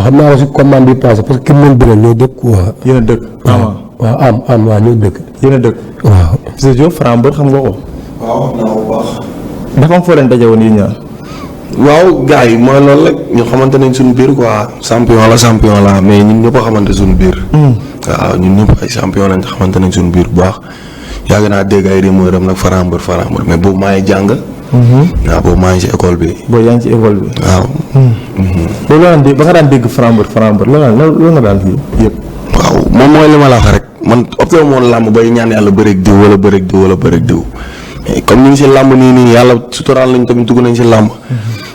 waaw xam naa ko si commande bi passé parce que ki mu leen bëre ñoo dëkk quoi. yéen a dëkk. waaw am waaw ñoo dëkk. yéen a dëkk. waaw. Fils de Diop Franc Mbeur xam nga ko. waaw xam naa bu baax. dafa am foo leen daje woon yi ñaar. waaw gars yi mooy loolu rek ñu xamante nañ suñu biir quoi champion la mais ñun ñëpp a xamante suñu biir. waaw ñun ñëpp ay champion lañ xamante nañ suñu biir bu baax yàgg naa dégg ay rumeur am nag Franc Mbeur mais boobu maa ngi jàng. waaw boobu maa ngi ci école bi. boobu yaa ngi ci école bi. waaw. loolu la daan dégg ba nga daan dégg Franc Mbeur loolu nga daan kii yëpp. waaw moom mooy li ma la wax rek man opté moon làmb bay ñaan yàlla bëreeg diw wala bëreeg diw mais comme ñu ngi si làmb nii yàlla suturaal nañ tamit dugg nañ si làmb.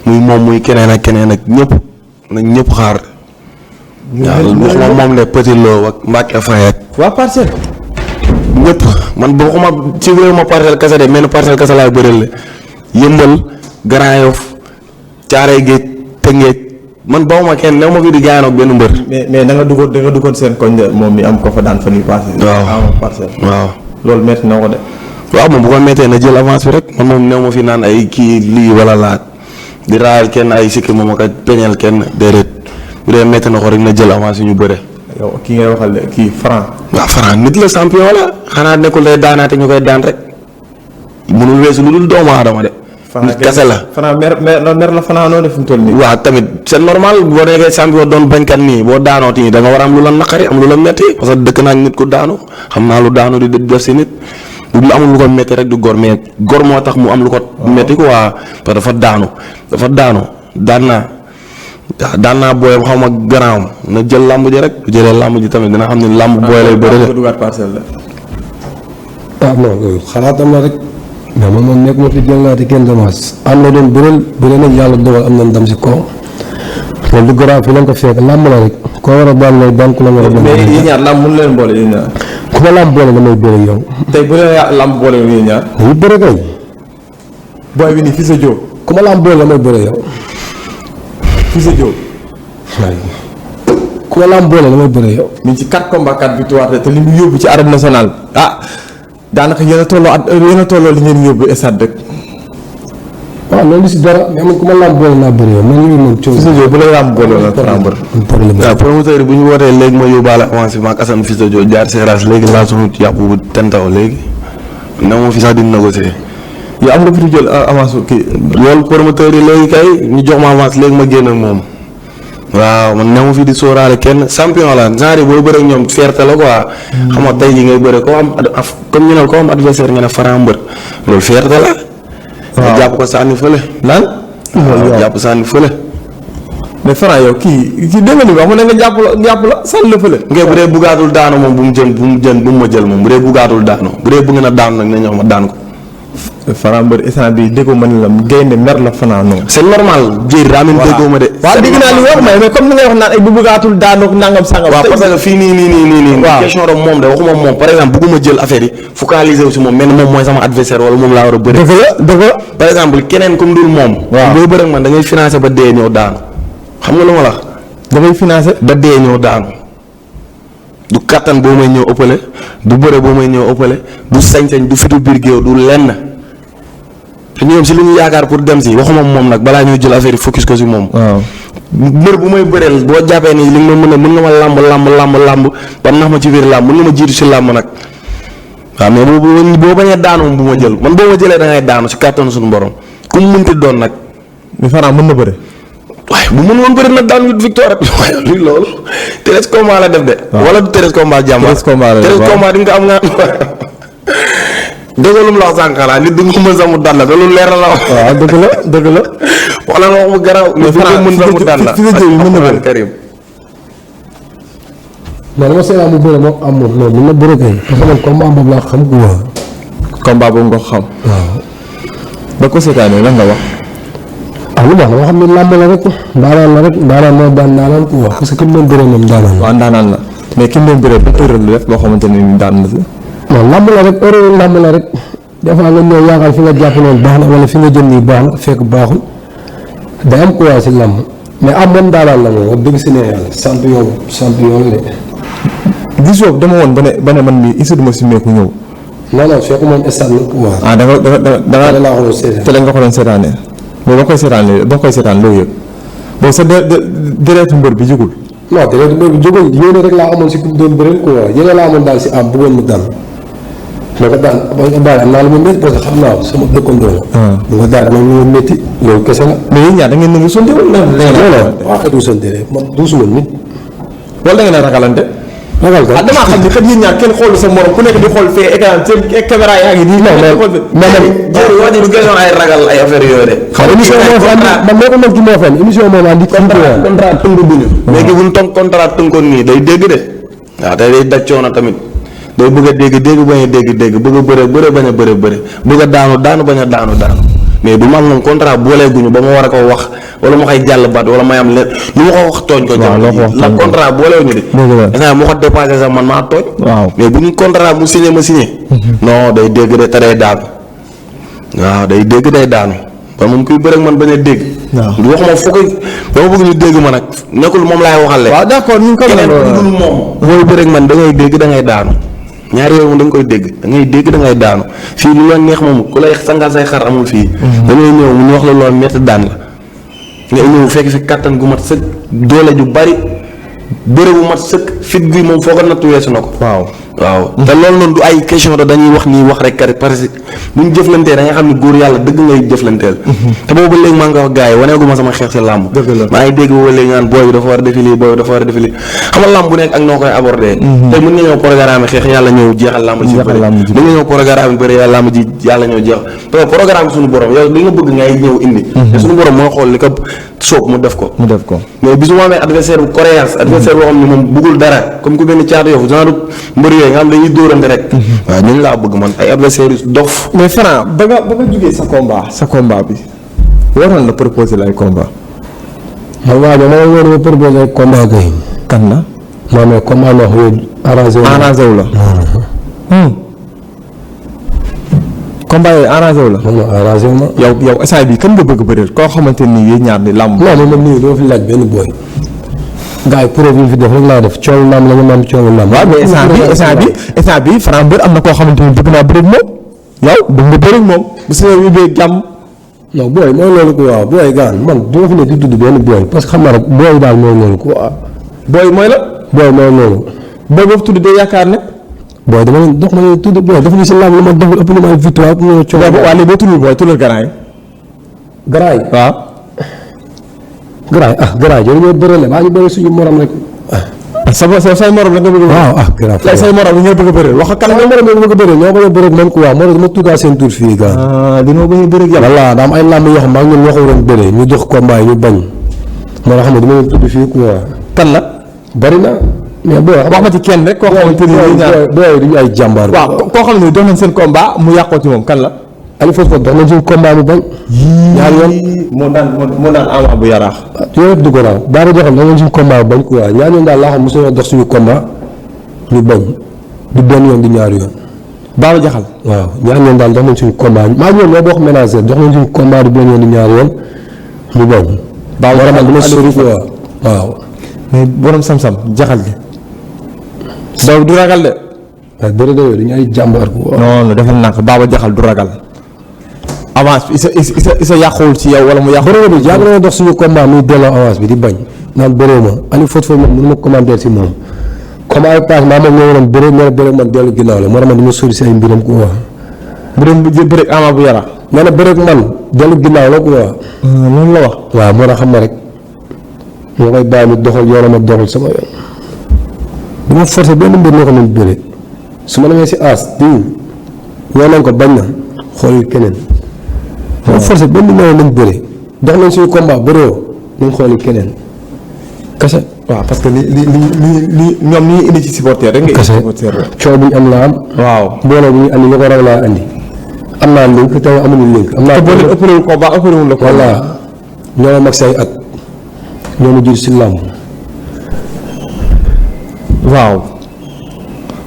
muy moom muy keneen ak ñëpp nañ ñëpp xaar. waaw moom ne Petit Lo ak Mbacke Faye ak. waa Parcelles. ñëpp man boo xuma ci ma Parcelles kese de mel Parcelles kese laay bëreel la Yëmbal Grand Yoff Thiaroye Géej Tëngéej man bawuma kenn new ma fi di gaanoog benn mbër. mais da nga duggoon seen koñ de moom mi am ko fa daan fa nuy passé. waaw Parcelles. waaw loolu métti na ko de. waaw moom bu ko méttee na jël avance bi rek man moom new ma fi naan ay kii lii wala laat di raayal kenn ay sikki moom ak a peñal kenn déedéet bu dee métti na ko rek na jël avance yi ñu bëre. yow kii ngay waxal kii Franc. waaw Franc nit la champion la xanaa nekkul day daanaate ñu koy daan rek mënul weesu lu dul doomu aadama de. nit kase la. Franc mer la Franc noonu fi mu toll nii. waaw tamit c'est normal boo nekkee champion doon bañkat nii boo daanoo nii da nga war a am lu la naqari am lu la métti parce que dëkk naa nit ku daanu xam naa lu daanu di def si nit bu amul lu ko métti rek du gor mais gor moo tax mu am lu ko métti quoi parce que dafa daanu daan naa booyam xaw ma garaawam na jël làmb ji rek bu jëlee làmb ji tamit dina xam ne làmb booy lay bëri de. dugaat Parcelles ah non loolu xalaatam la rek mais man moom nekk ma fi jël naa te kenn demaas am na doon bëre nañ yàlla dogal am na ndam si kaw loolu du garaaw fi lañ ko fekk làmb la rek koo war a daan lay daan ku la war a daan. mais yéen ñaar làmb mënu leen boole yéen ñaar. ku ma làmb boole damay bëre yow. tey bu leen làmb boole yéen ñaar. dañuy bëre kay. booy bi nii Fils de Diop. ku ma làmb boole damay bëre yow. Fils de Diop. waaye ku ma làmb boole damay bëre yow. mi ngi ci 4 combats 4 victoires te li mu yóbbu ci arène nationale daanaka yéen a tolloo li ngeen yóbbu stade rek. waaw loolu si dara mais man ku ma làmb boole naa bëre yow man ñu ngi moom coow. Fils de Diop bu lay làmb boole la Franc Mbeur. waaw promoteur yi bu ñu wootee léegi ma yóbbaale avance bi ak Assane Fils de Diop jaar Seras léegi laa suñu yàpp bu tentaw léegi ne ma fi sax di négocier. yow am nga fi jël avance kii. loolu promoteur yi léegi kay ñu jox ma avance léegi ma génn ak moom waaw man ne ma fi di sóoraale kenn champion la genre boo bëre ak ñoom fierté la quoi. xam nga tey jii ngay bëre koo am comme ñu ne ko am adversaire nga ne Franc Mbeur loolu fierté la. waaw jàpp ko sànni fële. lan. waaw jàpp sànni fële. mais Franc yow kii dégg nga ni wax mu ne nga jàpp la sànni la fële. ngay bu dee bugaatul daanu moom bu mu ma jël moom bu dee bugaatul daanu bu dee bëgg na daanu nag nañu wax ma daan ko. Franc Mbeur instant bii déggoo ma ne la gaynde mer la Franc noonu. c'est normal jéer daa mel déggoo ma de. waaw dégg naa li wax mais comme ni ngay wax naan ay bu bëggaatul daanoo nangam sangam. waaw parce que fii nii. waaw question de moom de waxuma moom par exemple bëgguma jël affaire yi focaliser wu si moom mel moom mooy sama adversaire wala moom laa war a bëri. dëgg la par exemple keneen comme dul moom. waaw booy bëri ak man da ngay financer ba dee ñëw daanu xam nga lu ma la wax. da ngay financer ba dee ñëw daanu du kattan boo may ñëw ëppale du bëre boo may ñëw ëppale du sañ-sañ du fitu biir géew du lenn. te ñoom si li ñu yaakaar pour dem si waxuma moom nag balaa ñuy jël affaire yi focus ko si moom. waaw mbër bu may bëreel boo jàppee nii li nga ma mën nga ma làmb ba nax ma ci biir làmb mën nga ma jiitu si làmb nag waaw mais boo bañee daanu moom bu ma jël man boo ma jëlee da ngay daanu si kàttanu suñu borom ku mu mënti doon nag. mais Franc mën na bëre. waaye bu mën woon bëri nag daan 8 victoire rek waaye luy loolu 13 combats la def de. wala du 13 combats jàmbaar 13 combats la def 13 combats di nga am nga. dëgg lu mu la wax sànq nit du nga mën sax mu daan la te lu leer la wax. waaw dëgg la. wax la wax bu garaaw. mais Franc mën sax mu daan la mën na bëri Karim. mais dama seetlu mu bëre moom am moom non mën na bëre kay parce que man combat boobu laa xam ku waa. combat boobu nga ko xam. waaw. ba ko seetaanee lan nga wax. lu baax dama xam ne làmb la rek ndaanaan moo daan ndaanaan ku waa parce que ki mu doon bëre moom ndaanaan la. waaw ndaanaan la mais ki mu doon bëre ba erreur la def boo xamante ne ni daan na si. non làmb la rek heure làmb la rek des fois nga ñëw yaakaar fi nga jàpp noonu baax na wala fi nga jëm nii baax na fekk baaxul day am kuwaay si làmb mais am moom daanaan la moom wax dëgg si ne yàlla champion la de. gis nga dama woon ba ne man mii issu duma si meeku ñëw. non fekk moom stade la kuwaay. da nga laa ko doon seetaan. te la nga ko doon seetaanee mais boo koy seetaan loo yëg. bon sa deretu mbër bi jugul. non te léegi mbir jógul yéene rek laa amoon si ku doon bëreel quoi yéene laa amoon daal si am bëggoon mu daan ma ko daan ba nga bàyyi am naa lu ma métti parce que xam naa sama dëkkandoo la. bu nga daan am na lu ma métti loolu kese la. mais yéen ñaar da ngeen nangu sonte wala waaw duusante rek man duusuma nit. wala da ngeen a ragalante. ragal ko damaa xam ni kat yéen ñaar kenn xoolu sa morom ku nekk di xool fee écran seen caméra yaa ngi nii. wax ji du question ay ragal ay affaire yooyu de. xam émission moo fa andi man moo ko mën ki moo fa andi émission moom andi contrat tënk duñu mais ki buñ contrat tënkoon nii day dégg de waaw day daj coono tamit day bëgg a dégg bañ a dégg bëgg a bëre bañ a bëre bëgg a daanu bañ a daanu mais du man moom contrat booleeguñu ba ma war a ko wax wala ma koy jàll baat wala may am leen lu ma ko wax tooñ ko la contrat boolewuñu de instant moo ko dépassé sax man maa tooñ mais bu ñu contrat mu signé ma signé non day dégg de te day daanu waaw day dégg day daanu ba moom kuy bëre ak man bañ a dégg du waxuma foo koy dama bëgg ñu dégg ma nag nekkul moom laay waxal waaw d'accord ñun ko keneen ku dul moom mooy bëre ak man da ngay dégg da ngay daanu ñaari yooyu moom da nga koy dégg da ngay dégg da ngay daanu fii lu la neex moom ku lay sangal say xar amul fii da ngay ñëw mu ñu wax la loolu metti daan la nga ñëw fekk fi kattan gu mat sëkk doole ju bari bëre bu mat sëkk fit gi moom foo ko natt weesu na ko waaw te loolu noonu du ay question de dañuy wax nii wax rek kari parce que bu ñu jëflantee da nga xam ne góor yàlla dëgg ngay jëflanteel te boobu ba léegi maa ngi ko wax gars yi waneegu ma sama xeex si làmb maa ngi dégg booba léegi naan booy bi dafa war a defi lii booy bi dafa war a defi lii xam nga làmb bu nekk ak noo koy abordé te mën nga ñëw programme xeex yàlla ñëw jeexal làmb ji bëri mën nga ñëw programme bëri yàlla làmb ji yàlla ñëw jeexal parce que programme suñu borom yow li nga bëgg ngay ñëw indi te suñu borom moo xool li ko soob mu def ko mais bisu ma amee adversaire bu coréance adversaire boo xam ne moom bëggul dara comme ku benn caatu yow genre mbër yooyu nga xam dañuy dóorante rek waaw ñun laa bëgg man ay adversaire yu dof mais Franc ba nga jugee sa combat bi waroon la proposer la ay combat man waaw dama la war a proposer ay combat kay kan la maa ne combat noo xam ne arrangé wu la combat yooyu arrangé wu la man arrangé wu ma yow instant bi kan nga bëgg bëreel koo xamante ni yéen ñaar ni làmb non man nii dama fi laaj benn booy gars yi preuve yi fi def rek laa def coow naam la ñu naan coow naam. waaw mais instant bi Franc mbër am na koo xamante ni bëgg naa bëri ak moom yow bëgg nga bëri ak moom bu si yow yóbbee jàmm. non booy mooy loolu quoi waaw booy gaan man du ma fi ne di tudd benn booy parce que xam naa rek booy daal mooy loolu quoi. booy mooy la. booy mooy loolu. booy boobu tudd day yaakaar ne. booy dama leen dox ma leen tudd booy dafa ñu si laam lu ma deful ëpp lu ma ay victoire ëpp lu ma coow. waaw léegi boo tuddul booy tuddal garaay. garaay waaw. garaay jërë ngeen bërele baa ñu bëri suñu morom rek say morom la nga bëgg a waaw garaay say morom nga bëgg a bëri wax kan morom yi bëgg a bëri ñoo bañ a bëri man quoi moo tax dama tuddaa seen tur fii gaa dina bañ a bëri yàlla voilà daa am ay làmb yoo xam maa ngi waxu woon bëri ñu jox combat yi ñu bañ moo tax xam ne dama leen tudd fii quoi kan la bari na mais boo wax ma ci kenn rek koo xamante ni booy duñu ay jàmbaar waaw koo xam ne dox nañ seen combat mu yàqoo ci moom kan la Aliou Fosfot dox nañ suñu combat mu bañ ñaar yoon moo daan Ama bu Yaraax yooyu yëpp du ko raw daara joxam dox nañ suñu combat mu bañ quoi ñaar yoon daal laa xam mosuñoo dox suñu combat ñu bañ du benn yoon du ñaari yoon Baba Jaxal waaw ñaar yoon daal dox nañ suñu combat maa ñoom ñoo bokk ménager dox nañ suñu combat du benn yoon du ñaari yoon ñu bañ Baba Jaxal dama sori quoi waaw mais borom sam-sam jaxal gi doo du ragal de waaw bëri na yooyu dañu ay jàmbaar quoi non defal naa ko Baba Jaxal du ragal avance bi isa yàquwul ci yow wala mu yàqu bëri bi yàgg na dox suñu combat muy delloo avance bi di bañ naan bëree ma Aliou Fosfot moom mënu ma commenter si moom comme ay passe maa moom ñoo waroon bëree mais man dellu ginnaaw la moo tax man dama sori si ay mbiram quoi bu dem bëreeg Ama bu Yaraax nee na bëreeg man dellu ginnaaw la quoi loolu la wax waaw moo tax xam na rek moo koy bàyyi mu doxal yoonam ak doxal sama yoon du ma forcé benn mbir moo ko mën bëre su ma demee si aas diw yoon nañ ko bañ na xoolil keneen moo forcé benn moo nañ bëre dox nañ suñu combat bëroo nañ xoolil keneen kese waaw parce que li ñoom ni indi ci supporter rek nga indi supporter rek coow bu ñu am laa am waaw mbooloo bu ñu andi ñu ko raw laa andi am naa link te amuñu link am naa te boo leen ëppalewul combat ëppalewul la ko voilà ñoo mag say at ñoo ma jur si làmb waaw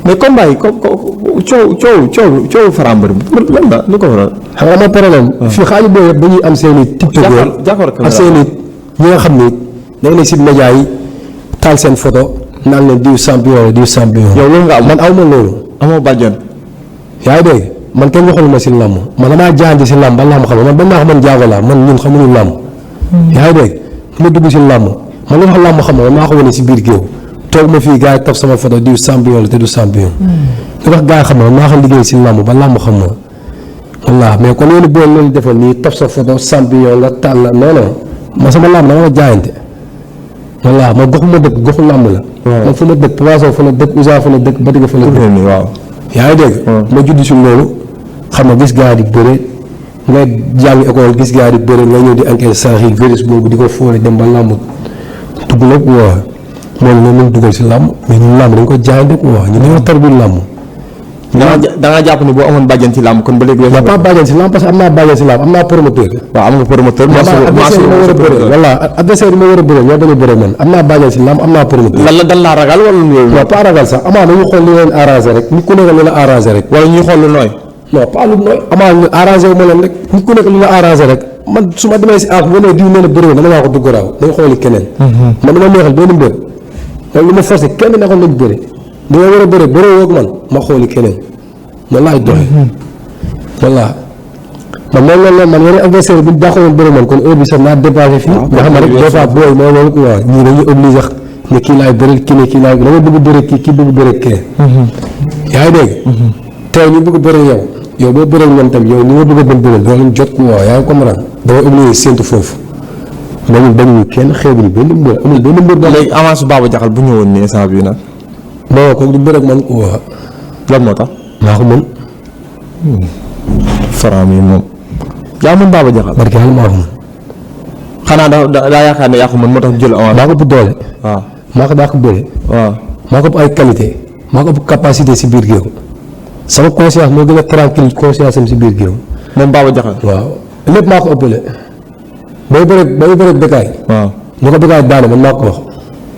mais combat yi coow Franc mbër lan la lu ko waral xam nga ma problème fii xaaju boobu yëpp dañuy am seen i tiktok ak seen i ñi nga xam ni da nga ne si média yi taal seen photo naan leen diw champion la diw champion yow loolu nga am man aw ma loolu amoo bàjjan yaa ngi dégg man kenn waxalu ma si làmb man damaa jaante si làmb ba làmb xam man bañ naa xam man jaago laa man ñun xamuñu làmb yaa ngi dégg ma dugg si làmb man li wax làmb xam nga maa ko wane si biir géew toog ma fii gars yi taf sama photo diw champion la te du champion. li wax gars yi xam nga maa ko liggéey si làmb ba làmb xam nga wallaahi mais kon yéen boo leen defal nii taf sa photo champion nga tàll la non non ma sama làmb dama la jaayante wallaahi ma goxu ma dëkk goxu làmb la. man fu ma dëkk Papa fa la dëkk Ousa fa la dëkk Batiga fa la dëkk. waaw. yaa ngi dégg. ma judd si loolu xam nga gis gars yi di bëre nga jàng école gis gars yi di bëre nga ñëw di enquête saraxi virus boobu di ko foole dem ba làmb dugg lépp waa moom la ñu dugal si làmb mais ñun làmb dañ ko jaayante quoi ñu dañoo tar bi làmb. da nga jàpp ni boo amoon bàjjan ci làmb kon ba léegi. waaw pas bàjjan si làmb parce que am naa bàjjan si làmb am naa promoteur. waaw am nga promoteur. adversaire yi ma war a bëre voilà adversaire yi ma war a bëre ñoo bañ a bëre man am naa bàjjan si làmb am naa promoteur. lan la dan laa ragal wala loolu. waaw pas ragal sax amaa dañu xool li leen arrangé rek nit ku nekk li la arrangé rek. wala ñuy xool lu nooy. non pas lu nooy amaa ñu arrangé wu ma leen rek nit ku nekk li la arrangé rek man su ma demee si àq bu ne diw nee na bëre dama naa ko dugg raaw dañ xooli keneen. man dama neexal benn mbër loolu lu ma forcé kenn neexoon nañ bëre da nga war a bëre bëre woog man ma xooli keneen man laay doxee wallaahi man loolu man yeneen adversaire bi ñu dàqoon bëre man kon heure bi sax naa dépassé fii nga xam ne rek des fois booy mooy loolu quoi ñii dañuy obligé ne kii laay bëre kii ne kii laay dama bëgg bëre kii bëgg bëre kee yaa ngi dégg tey ñu bëgg bëre yow boo bëree ñoom tam yow ni nga bëgg a dem bëre doo leen jot quoi yaa ngi comprendre dama obligé séntu foofu dañu kenn xeebuñu benn mbër amul benn mbër daal léegi avance Baba Diakhal bu ñëwoon nii instant bii nag. non kooku du bëre ak man quoi lan moo tax. maa ko mën Franc mi moom. yaa mën Baba Diakhal. barke yàlla maa ko mën xanaa daa yaakaar ne yaa ko mën moo tax jël avance. maa ko ëpp doole waaw. maa ko bëre waaw. maa ko ëpp ay qualité maa ko ëpp capacité si biir géew sama conscience moo gën a tranquille conscience am si biir géew moom Baba Diakhal. waaw lépp maa ko ëppale bay bëre Bécaye waaw. ñu ko Bécaye daane man maa ko wax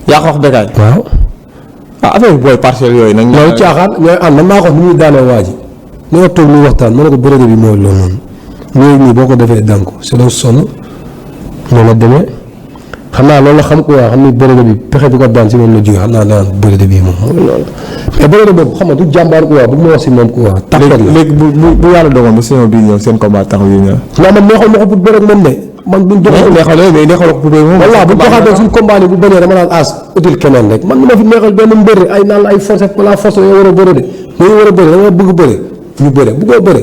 yaa ko wax Bécaye. waaw ah affaire booy parcelle yooyu nag. loolu caaxaan ñooy ànd man maa ko wax ni muy daanee waa ji ni nga toog muy waxtaan ma ne ko bëre bi mooy loolu noonu ñooy nii boo ko defee dànk ko si doon sonn noonu la demee xam naa loolu la xam ko waa xam ni bëre bi pexe bi ko daan si moom la jógee xam naa daan bëre bii moom mooy loolu mais bëre boobu xam nga du jàmbaar ko waa bu ma wax si moom ko waa tàqat la léegi bu yàlla dogoon ba saison bii ñëw seen combat taxaw yi ñëw. non man neexal ma ko pour bëre ak moom de man buñ doxee neexal mais neexal ko pour bëre moom. walla bu doxaatee suñu combat ni bu bañee dama naan as util keneen rek man nu ma fi neexal benn mbër ay naan la ay force la force yoo war a bëre de dañu war a bëre da nga bëgg bëre ñu bëre bu ko bëre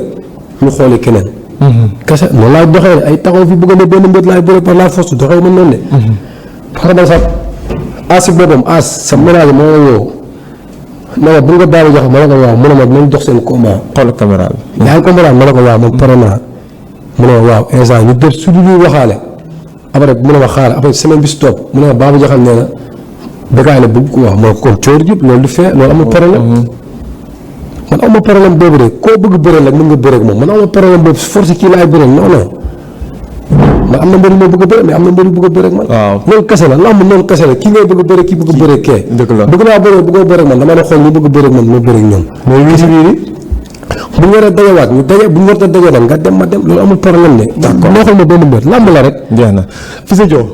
ñu xooli keneen kese noonu laay doxee de ay taxaw fi bëgg ne benn mbër laay bëre par la force doxee mën noonu de parce que man sax as si boppam as sa ménage moo la woo ne ma bu nga daal jox ma ne ko waaw mu ne ma dinañ dox seen combat xool caméra bi. yaa ngi comprendre ma ne ko waaw man pare naa mu ne ma waaw instant ñu def su dul waxaale après mu ne ma xaar après semaine bi si topp mu ne ma Baba Diakhal nee na Bécaye la bëgg ko wax moo kon coor jëpp loolu du fee loolu amul problème man amuma problème boobu de koo bëgg bëre la mën nga bëre ak moom man amuma problème boobu force kii laay bëre non non man am na mbir moo bëgg a bëre mais am na mbir yu bëgg a bëre ak man. waaw loolu kese la lamb loolu kese la kii ngay bëgg a bëre kii bëgg a bëre kee. dëgg la bëgg naa bëre bëgg a bëre ak man dama ne xool ñu bëgg a bëre ak man ma bëre ak ñoom. mais wii si biir bu ñu war a dajewaat ñu daje bu ñu war a daje nag nga dem ma dem loolu amul problème de. d'accord neexal ma benn mbir lamb la rek. jeex na Fils de Diop